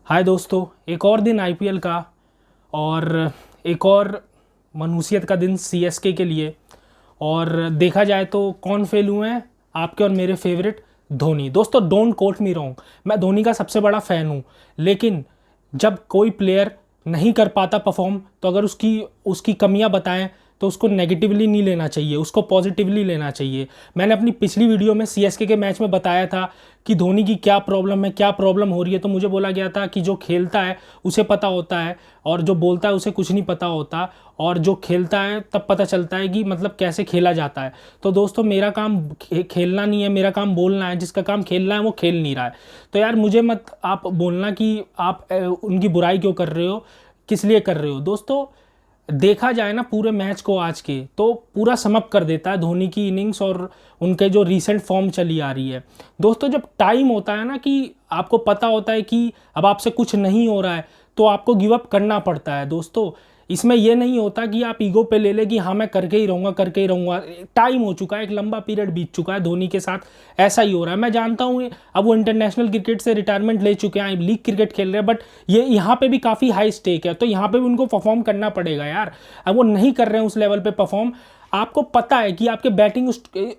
हाय दोस्तों, एक और दिन आईपीएल का और एक और मनुष्यत का दिन सीएसके के लिए। और देखा जाए तो कौन फेल हुए हैं, आपके और मेरे फेवरेट धोनी। दोस्तों डोंट कोट मी रॉन्ग, मैं धोनी का सबसे बड़ा फ़ैन हूँ। लेकिन जब कोई प्लेयर नहीं कर पाता परफॉर्म, तो अगर उसकी उसकी कमियां बताएं तो उसको नेगेटिवली नहीं लेना चाहिए, उसको पॉजिटिवली लेना चाहिए। मैंने अपनी पिछली वीडियो में सीएसके के मैच में बताया था कि धोनी की क्या प्रॉब्लम है, क्या प्रॉब्लम हो रही है। तो मुझे बोला गया था कि जो खेलता है उसे पता होता है और जो बोलता है उसे कुछ नहीं पता होता, और जो खेलता है तब पता चलता है कि मतलब कैसे खेला जाता है। तो दोस्तों मेरा काम खेलना नहीं है, मेरा काम बोलना है। जिसका काम खेलना है वो खेल नहीं रहा है। तो यार मुझे मत आप बोलना कि आप उनकी बुराई क्यों कर रहे हो, किस लिए कर रहे हो। दोस्तों देखा जाए ना पूरे मैच को आज के, तो पूरा समअप कर देता है धोनी की इनिंग्स और उनके जो रीसेंट फॉर्म चली आ रही है। दोस्तों जब टाइम होता है ना कि आपको पता होता है कि अब आपसे कुछ नहीं हो रहा है, तो आपको गिव अप करना पड़ता है। दोस्तों इसमें यह नहीं होता कि आप ईगो पे ले ले कि हाँ मैं करके ही रहूँगा, करके ही रहूँगा। टाइम हो चुका है, एक लंबा पीरियड बीत चुका है, धोनी के साथ ऐसा ही हो रहा है। मैं जानता हूँ अब वो इंटरनेशनल क्रिकेट से रिटायरमेंट ले चुके हैं, लीग क्रिकेट खेल रहे हैं, बट ये यहाँ पे भी काफ़ी हाई स्टेक है, तो यहाँ पे भी उनको परफॉर्म करना पड़ेगा यार। अब वो नहीं कर रहे हैं उस लेवल पे परफॉर्म। आपको पता है कि आपके बैटिंग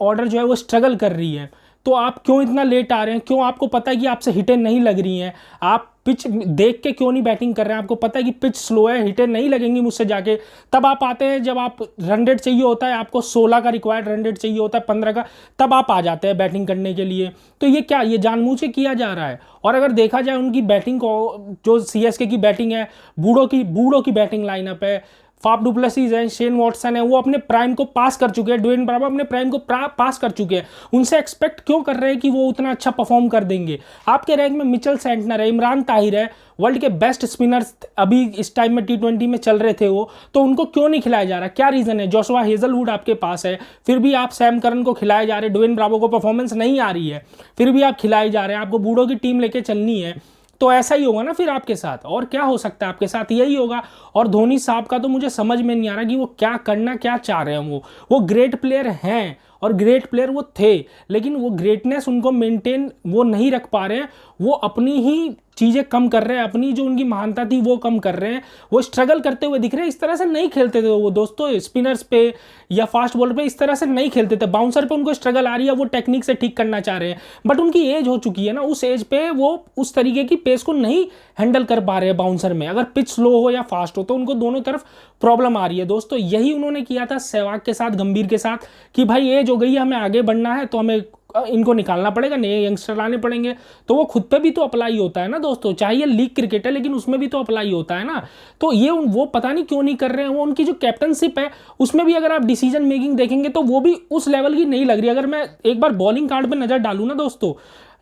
ऑर्डर जो है वो स्ट्रगल कर रही है, तो आप क्यों इतना लेट आ रहे हैं? क्यों? आपको पता है कि आपसे हिटें नहीं लग रही हैं, आप पिच देख के क्यों नहीं बैटिंग कर रहे हैं? आपको पता है कि पिच स्लो है, हिटें नहीं लगेंगी मुझसे जाके। तब आप आते हैं जब आप रन रेट चाहिए होता है, आपको 16 का रिक्वायर्ड रन रेट चाहिए होता है, 15 का, तब आप आ जाते हैं बैटिंग करने के लिए। तो ये क्या, ये जानबूझ के किया जा रहा है? और अगर देखा जाए उनकी बैटिंग को, जो सीएसके की बैटिंग है, बूढ़ों की बैटिंग लाइनअप है। फाफ डुप्लेसिस है, शेन वॉटसन है, वो अपने प्राइम को पास कर चुके हैं। ड्वेन ब्रावो अपने प्राइम को पास कर चुके हैं। उनसे एक्सपेक्ट क्यों कर रहे हैं कि वो उतना अच्छा परफॉर्म कर देंगे? आपके रैंक में मिचेल सेंटनर है, इमरान ताहिर है, वर्ल्ड के बेस्ट स्पिनर्स अभी इस टाइम में टी20 में चल रहे थे वो, तो उनको क्यों नहीं खिलाया जा रहा? क्या रीजन है? जोशुआ हेजलवुड आपके पास है, फिर भी आप सैम करन को खिलाए जा रहे हैं। ड्वेन ब्रावो को परफॉर्मेंस नहीं आ रही है, फिर भी आप खिलाए जा रहे हैं। आपको बूढ़ों की टीम लेके चलनी है, तो ऐसा ही होगा ना फिर आपके साथ। और क्या हो सकता है आपके साथ? यही होगा। और धोनी साहब का तो मुझे समझ में नहीं आ रहा कि वो क्या चाह रहे हैं। वो ग्रेट प्लेयर हैं और ग्रेट प्लेयर वो थे, लेकिन वो ग्रेटनेस उनको मेंटेन वो नहीं रख पा रहे हैं। वो अपनी ही चीज़ें कम कर रहे हैं, अपनी जो उनकी महानता थी वो कम कर रहे हैं। वो स्ट्रगल करते हुए दिख रहे हैं। इस तरह से नहीं खेलते थे वो दोस्तों, स्पिनर्स पे या फास्ट बॉलर पे इस तरह से नहीं खेलते थे। बाउंसर पे उनको स्ट्रगल आ रही है, वो टेक्निक से ठीक करना चाह रहे हैं, बट उनकी एज हो चुकी है ना, उस एज पे वो उस तरीके की पेस को नहीं हैंडल कर पा रहे हैं बाउंसर में। अगर पिच स्लो हो या फास्ट हो तो उनको दोनों तरफ प्रॉब्लम आ रही है। दोस्तों यही उन्होंने किया था सहवाग के साथ, गंभीर के साथ, कि भाई एज हो गई है, हमें आगे बढ़ना है, तो हमें इनको निकालना पड़ेगा, नए यंगस्टर लाने पड़ेंगे। तो वो खुद पे भी तो अप्लाई होता है ना दोस्तों, चाहे ये लीग क्रिकेट है लेकिन उसमें भी तो अप्लाई होता है ना। तो ये वो पता नहीं क्यों नहीं कर रहे हैं। वो उनकी जो कैप्टनशिप है उसमें भी अगर आप डिसीजन मेकिंग देखेंगे तो वो भी उस लेवल की नहीं लग रही। अगर मैं एक बार बॉलिंग कार्ड पे नजर डालूं ना दोस्तों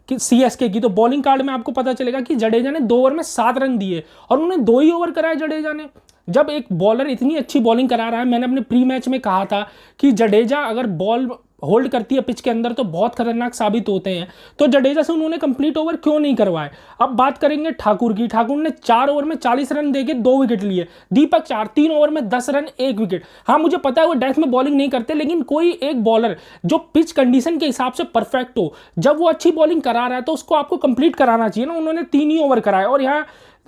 कि सीएसके की, तो बॉलिंग कार्ड में आपको पता चलेगा कि जडेजा ने 2 ओवर में 7 रन दिए और उन्होंने 2 ही ओवर कराए जडेजा ने। जब एक बॉलर इतनी अच्छी बॉलिंग करा रहा है, मैंने अपने प्री मैच में कहा था कि जडेजा अगर बॉल होल्ड करती है पिच के अंदर तो बहुत खतरनाक साबित होते हैं। तो जडेजा से उन्होंने कंप्लीट ओवर क्यों नहीं करवाए? अब बात करेंगे ठाकुर की। ठाकुर ने 4 ओवर में 40 रन देके 2 विकेट लिए। दीपक चार 3 ओवर में 10 रन 1 विकेट। हाँ मुझे पता है वो डेथ में बॉलिंग नहीं करते, लेकिन कोई एक बॉलर जो पिच कंडीशन के हिसाब से परफेक्ट हो, जब वो अच्छी बॉलिंग करा रहा है तो उसको आपको कंप्लीट कराना चाहिए ना। उन्होंने 3 ही ओवर कराए। और यहाँ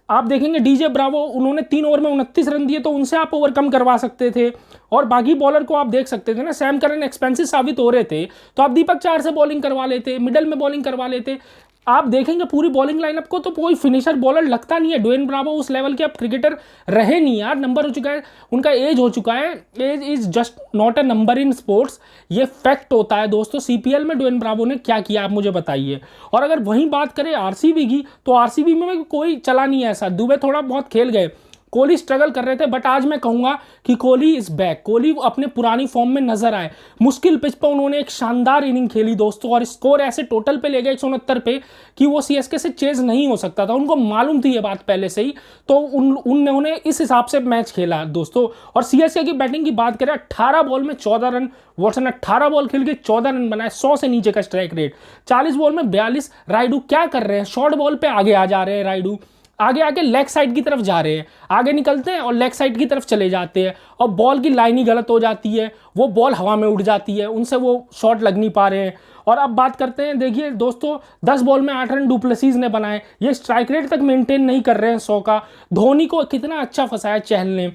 आप देखेंगे डीजे ब्रावो, उन्होंने 3 ओवर में 29 रन दिए, तो उनसे आप ओवरकम करवा सकते थे। और बाकी बॉलर को आप देख सकते थे ना, सैम करन एक्सपेंसिव साबित हो रहे थे, तो आप दीपक चार से बॉलिंग करवा लेते, मिडल में बॉलिंग करवा लेते। आप देखेंगे पूरी बॉलिंग लाइनअप को तो कोई फिनिशर बॉलर लगता नहीं है। ड्वेन ब्रावो उस लेवल के अब क्रिकेटर रहे नहीं यार, नंबर हो चुका है, उनका एज हो चुका है। Age is just not a number in sports, ये फैक्ट होता है दोस्तों। सीपीएल में ड्वेन ब्रावो ने क्या किया आप मुझे बताइए। और अगर वहीं बात करें आरसीबी की, तो आरसीबी में कोई चला नहीं है ऐसा। दुबे थोड़ा बहुत खेल गए, कोहली स्ट्रगल कर रहे थे, बट आज मैं कहूंगा कि कोहली इज बैक। कोहली अपने पुरानी फॉर्म में नजर आए। मुश्किल पिच पर उन्होंने एक शानदार इनिंग खेली दोस्तों, और स्कोर ऐसे टोटल पे ले गए 169 पे कि वो सीएसके से चेज नहीं हो सकता था। उनको मालूम थी ये बात पहले से ही, तो उन्होंने इस हिसाब से मैच खेला दोस्तों। और सीएसके की बैटिंग की बात करें, 18 बॉल में 14 रन, वॉटसन 18 बॉल खेल के 14 रन बनाए, 100 से नीचे का स्ट्राइक रेट। 40 बॉल में 42। राइडू क्या कर रहे हैं? शॉर्ट बॉल पे आगे आ जा रहे हैं राइडू। आगे आगे लेग साइड की तरफ जा रहे हैं, आगे निकलते हैं और लेग साइड की तरफ चले जाते हैं और बॉल की लाइन ही गलत हो जाती है, वो बॉल हवा में उड़ जाती है, उनसे वो शॉट लग नहीं पा रहे हैं। और अब बात करते हैं, देखिए दोस्तों 10 बॉल में 8 रन डुप्लेसिस ने बनाए, ये स्ट्राइक रेट तक मेंटेन नहीं कर रहे हैं 100 का। धोनी को कितना अच्छा फंसाया चहल ने,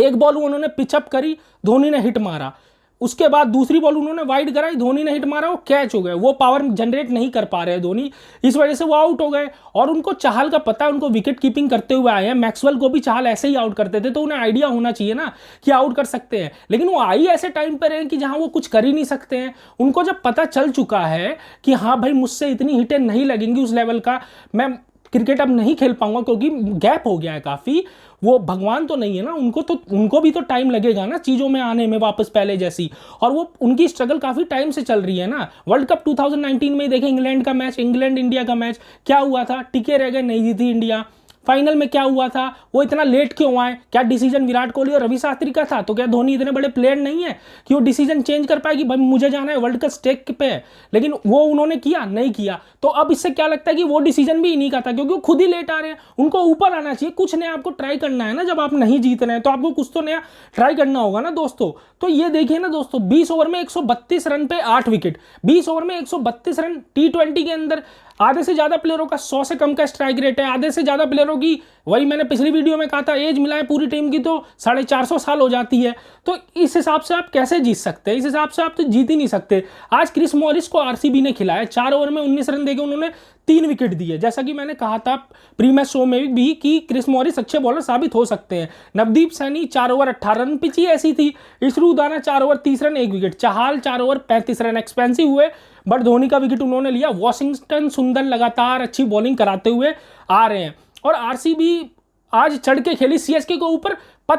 एक बॉल उन्होंने पिचअप करी, धोनी ने हिट मारा, उसके बाद दूसरी बॉल उन्होंने वाइड कराई, धोनी ने हिट मारा, वो कैच हो गए, वो पावर जनरेट नहीं कर पा रहे धोनी, इस वजह से वो आउट हो गए। और उनको चाहल का पता है, उनको विकेट कीपिंग करते हुए आए हैं, मैक्सवेल को भी चाहल ऐसे ही आउट करते थे, तो उन्हें आइडिया होना चाहिए ना कि आउट कर सकते हैं, लेकिन वो आई ऐसे टाइम पर हैं कि जहां वो कुछ कर ही नहीं सकते हैं। उनको जब पता चल चुका है कि हाँ भाई मुझसे इतनी हिटें नहीं लगेंगी उस लेवल का, मैं क्रिकेट अब नहीं खेल पाऊंगा क्योंकि गैप हो गया है काफ़ी, वो भगवान तो नहीं है ना, उनको भी तो टाइम लगेगा ना चीज़ों में आने में वापस पहले जैसी, और वो उनकी स्ट्रगल काफ़ी टाइम से चल रही है ना। वर्ल्ड कप 2019 में देखें इंग्लैंड का मैच, इंग्लैंड इंडिया का मैच, क्या हुआ था, टिके रह गए, नहीं जीती इंडिया। फाइनल में क्या हुआ था, वो इतना लेट क्यों आए, क्या डिसीजन विराट कोहली और रवि शास्त्री का था, तो क्या धोनी इतने बड़े प्लेयर नहीं है कि वो डिसीजन चेंज कर पाए कि भाई मुझे जाना है, वर्ल्ड कप स्टेक पे है, लेकिन वो उन्होंने किया नहीं किया। तो अब इससे क्या लगता है कि वो डिसीजन भी इन्हीं का था, क्योंकि वो खुद ही लेट आ रहे हैं, उनको ऊपर आना चाहिए, कुछ नया आपको ट्राई करना है ना, जब आप नहीं जीत रहे हैं तो आपको कुछ तो नया ट्राई करना होगा ना दोस्तों। तो ये देखिए ना दोस्तों, 20 ओवर में 132 रन पे 8 विकेट, 20 ओवर में 132 रन, T20 के अंदर आधे से ज्यादा प्लेयरों का 100 से कम का स्ट्राइक रेट है, आधे से ज्यादा प्लेयरों की, वही मैंने पिछली वीडियो में कहा था, एज मिलाए पूरी टीम की तो 450 साल हो जाती है। तो इस हिसाब से आप कैसे जीत सकते हैं, इस हिसाब से आप तो जीत ही नहीं सकते। आज क्रिस मॉरिस को आरसीबी ने खिलाया, 4 ओवर में 19 रन देके उन्होंने 3 विकेट दिए, जैसा कि मैंने कहा था प्री मैच शो में भी कि क्रिस मॉरिस अच्छे बॉलर साबित हो सकते हैं। Navdeep Saini 4 over 18 run, pitch ही ऐसी थी। Isuru Udana 4 over 30 run 1 wicket, Chahal 4 over 35 run, expensive हुए बट धोनी का विकेट उन्होंने लिया। वॉशिंगटन सुंदर लगातार अच्छी बॉलिंग कराते हुए आ रहे हैं, और आरसीबी आज चढ़ के खेली सीएसके के ऊपर।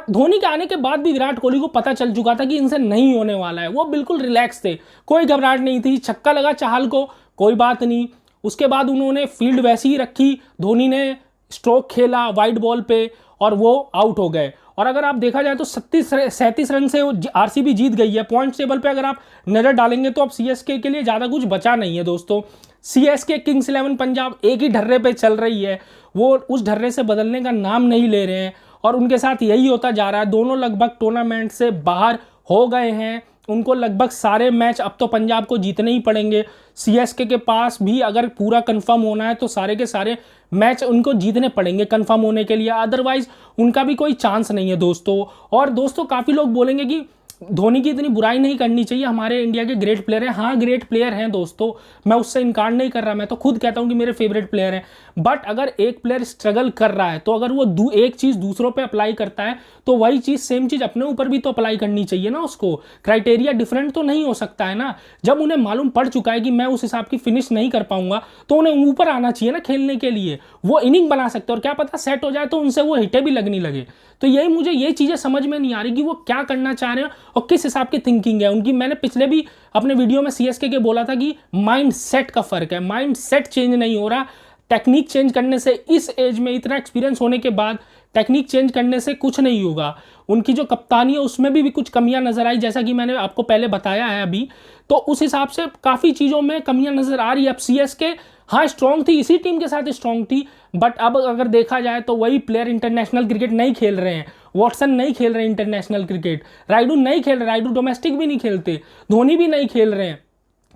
धोनी के आने के बाद भी विराट कोहली को पता चल चुका था कि इनसे नहीं होने वाला है, वो बिल्कुल रिलैक्स थे, कोई घबराहट नहीं थी। छक्का लगा चाहल को, कोई बात नहीं, उसके बाद उन्होंने फील्ड वैसी ही रखी, धोनी ने स्ट्रोक खेला वाइड बॉल पे और वो आउट हो गए। और अगर आप देखा जाए तो 37 रन से आरसीबी जीत गई है। पॉइंट टेबल पे अगर आप नजर डालेंगे तो अब सीएसके के लिए ज़्यादा कुछ बचा नहीं है दोस्तों। सीएसके किंग्स 11 पंजाब एक ही ढर्रे पे चल रही है, वो उस ढर्रे से बदलने का नाम नहीं ले रहे हैं, और उनके साथ यही होता जा रहा है। दोनों लगभग टूर्नामेंट से बाहर हो गए हैं, उनको लगभग सारे मैच अब तो पंजाब को जीतने ही पड़ेंगे। सीएसके के पास भी अगर पूरा कंफर्म होना है तो सारे के सारे मैच उनको जीतने पड़ेंगे कंफर्म होने के लिए, अदरवाइज उनका भी कोई चांस नहीं है दोस्तों। और दोस्तों काफ़ी लोग बोलेंगे कि धोनी की इतनी बुराई नहीं करनी चाहिए, हमारे इंडिया के ग्रेट प्लेयर हैं। हाँ ग्रेट प्लेयर हैं दोस्तों, मैं उससे इनकार नहीं कर रहा, मैं तो खुद कहता हूं कि मेरे फेवरेट प्लेयर हैं। बट अगर एक प्लेयर स्ट्रगल कर रहा है तो अगर वो एक चीज़ दूसरों पे अप्लाई करता है तो वही चीज़ सेम चीज़ अपने ऊपर भी तो अप्लाई करनी चाहिए ना उसको। क्राइटेरिया डिफरेंट तो नहीं हो सकता है ना। जब उन्हें मालूम पड़ चुका है कि मैं उस हिसाब की फिनिश नहीं कर पाऊंगा तो उन्हें ऊपर आना चाहिए ना खेलने के लिए। वो इनिंग बना सकते हैं और क्या पता सेट हो जाए तो उनसे वो हिटें भी लगने लगे। तो यही मुझे ये चीज़ें समझ में नहीं आ रही कि वो क्या करना चाह रहे हैं और किस हिसाब की थिंकिंग है उनकी। मैंने पिछले भी अपने वीडियो में सीएसके के बोला था कि माइंड सेट का फर्क है, माइंड सेट चेंज नहीं हो रहा। टेक्निक चेंज करने से, इस एज में इतना एक्सपीरियंस होने के बाद टेक्निक चेंज करने से कुछ नहीं होगा। उनकी जो कप्तानी है उसमें भी कुछ कमियां नजर आई, जैसा कि मैंने आपको पहले बताया है अभी। तो उस हिसाब से काफ़ी चीज़ों में कमियां नजर आ रही है। अब सीएसके हाँ स्ट्रॉन्ग थी, इसी टीम के साथ स्ट्रॉन्ग थी, बट अब अगर देखा जाए तो वही प्लेयर इंटरनेशनल क्रिकेट नहीं खेल रहे हैं। वॉटसन नहीं खेल रहे इंटरनेशनल क्रिकेट, राइडू नहीं खेल रहे, राइडू डोमेस्टिक भी नहीं खेलते, धोनी भी नहीं खेल रहे हैं,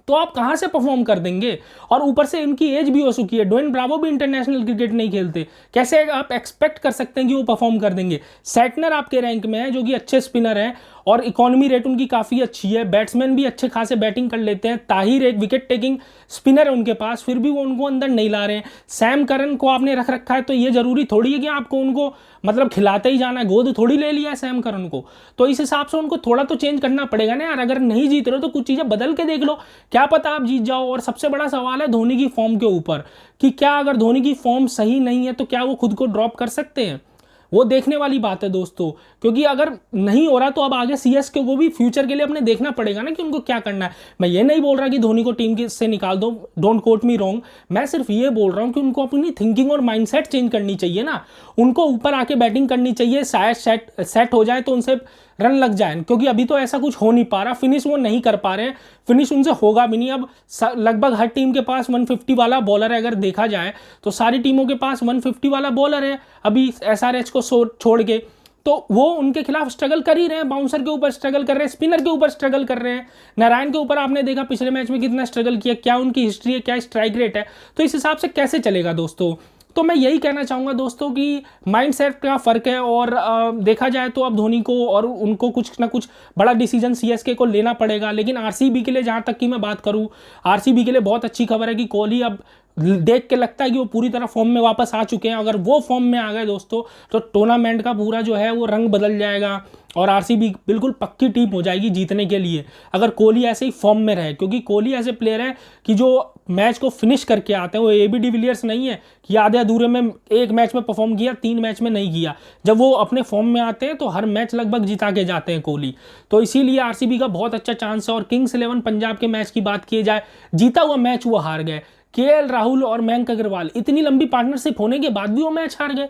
तो आप कहां से परफॉर्म कर देंगे। और ऊपर से इनकी एज भी हो चुकी है, ड्वेन ब्रावो भी इंटरनेशनल क्रिकेट नहीं खेलते, कैसे आप एक्सपेक्ट कर सकते हैं कि वो परफॉर्म कर देंगे। सेटनर आपके रैंक में है जो कि अच्छे स्पिनर हैं और इकोनॉमी रेट उनकी काफ़ी अच्छी है, बैट्समैन भी अच्छे खासे बैटिंग कर लेते हैं। ताहिर एक विकेट टेकिंग स्पिनर है उनके पास, फिर भी वो उनको अंदर नहीं ला रहे हैं। सैम करन को आपने रख रखा है तो ये जरूरी थोड़ी है कि आपको उनको मतलब खिलाते ही जाना है, गोद थोड़ी ले लिया है सैम करन को। तो इस हिसाब से उनको थोड़ा तो चेंज करना पड़ेगा ना यार। अगर नहीं जीत रहे हो तो कुछ चीज़ें बदल के देख लो, क्या पता आप जीत जाओ। और सबसे बड़ा सवाल है धोनी की फॉर्म के ऊपर कि क्या अगर धोनी की फॉर्म सही नहीं है तो क्या वो खुद को ड्रॉप कर सकते हैं, वो देखने वाली बात है दोस्तों। क्योंकि अगर नहीं हो रहा तो अब आगे सीएसके को भी फ्यूचर के लिए अपने देखना पड़ेगा ना कि उनको क्या करना है। मैं ये नहीं बोल रहा कि धोनी को टीम से निकाल दो, डोंट कोट मी रॉन्ग, मैं सिर्फ ये बोल रहा हूँ कि उनको अपनी थिंकिंग और माइंडसेट चेंज करनी चाहिए ना। उनको ऊपर आके बैटिंग करनी चाहिए, शायद सेट हो जाए तो उनसे रन लग जाए, क्योंकि अभी तो ऐसा कुछ हो नहीं पा रहा, फिनिश वो नहीं कर पा रहे हैं, फिनिश उनसे होगा भी नहीं। अब लगभग हर टीम के पास 150 वाला बॉलर है, अगर देखा जाए तो सारी टीमों के पास 150 वाला बॉलर है अभी SRH को छोड़ के, तो वो उनके खिलाफ स्ट्रगल कर ही रहे हैं, बाउंसर के ऊपर स्ट्रगल कर रहे हैं, स्पिनर के ऊपर स्ट्रगल कर रहे हैं। नारायण के ऊपर आपने देखा पिछले मैच में कितना स्ट्रगल किया, क्या उनकी हिस्ट्री है, क्या स्ट्राइक रेट है, तो इस हिसाब से कैसे चलेगा दोस्तों। तो मैं यही कहना चाहूँगा दोस्तों कि माइंडसेट का फ़र्क है, और देखा जाए तो अब धोनी को और उनको कुछ ना कुछ बड़ा डिसीजन CSK को लेना पड़ेगा। लेकिन RCB के लिए जहाँ तक कि मैं बात करूँ, RCB के लिए बहुत अच्छी खबर है कि कोहली अब देख के लगता है कि वो पूरी तरह फॉर्म में वापस आ चुके हैं। अगर वो फॉर्म में आ गए दोस्तों तो टूर्नामेंट का पूरा जो है वो रंग बदल जाएगा, और RCB बिल्कुल पक्की टीम हो जाएगी जीतने के लिए, अगर कोहली ऐसे ही फॉर्म में रहे। क्योंकि कोहली ऐसे प्लेयर है कि जो मैच को फिनिश करके आते हैं, वो AB डिविलियर्स नहीं है कि आधे अधूरे में एक मैच में परफॉर्म किया, 3 मैच में नहीं किया। जब वो अपने फॉर्म में आते हैं तो हर मैच लगभग जिता के जाते हैं कोहली। तो इसीलिए RCB का बहुत अच्छा चांस है। और किंग्स 11 पंजाब के मैच की बात की जाए, जीता हुआ मैच वो हार गए। KL राहुल और मयंक अग्रवाल इतनी लंबी पार्टनरशिप होने के बाद भी वो मैच हार गए।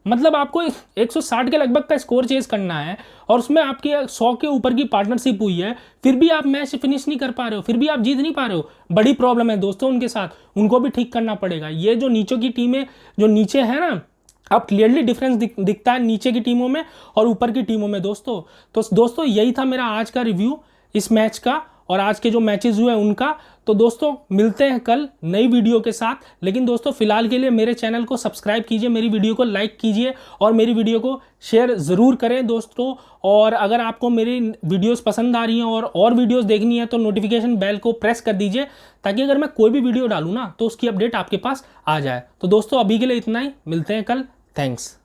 मतलब आपको 160 के लगभग का स्कोर चेज करना है, और उसमें आपकी 100 के ऊपर की पार्टनरशिप हुई है, फिर भी आप मैच फिनिश नहीं कर पा रहे हो, फिर भी आप जीत नहीं पा रहे हो। बड़ी प्रॉब्लम है दोस्तों उनके साथ, उनको भी ठीक करना पड़ेगा। ये जो नीचों की टीमें जो नीचे है ना, अब क्लियरली डिफरेंस दिखता है नीचे की टीमों में और ऊपर की टीमों में दोस्तों। तो दोस्तों यही था मेरा आज का रिव्यू इस मैच का, और आज के जो मैचेस हुए उनका। तो दोस्तों मिलते हैं कल नई वीडियो के साथ। लेकिन दोस्तों फिलहाल के लिए मेरे चैनल को सब्सक्राइब कीजिए, मेरी वीडियो को लाइक कीजिए, और मेरी वीडियो को शेयर ज़रूर करें दोस्तों। और अगर आपको मेरी वीडियोस पसंद आ रही हैं और वीडियोस देखनी है तो नोटिफिकेशन बेल को प्रेस कर दीजिए, ताकि अगर मैं कोई भी वीडियो डालूँ ना तो उसकी अपडेट आपके पास आ जाए। तो दोस्तों अभी के लिए इतना ही, मिलते हैं कल। थैंक्स।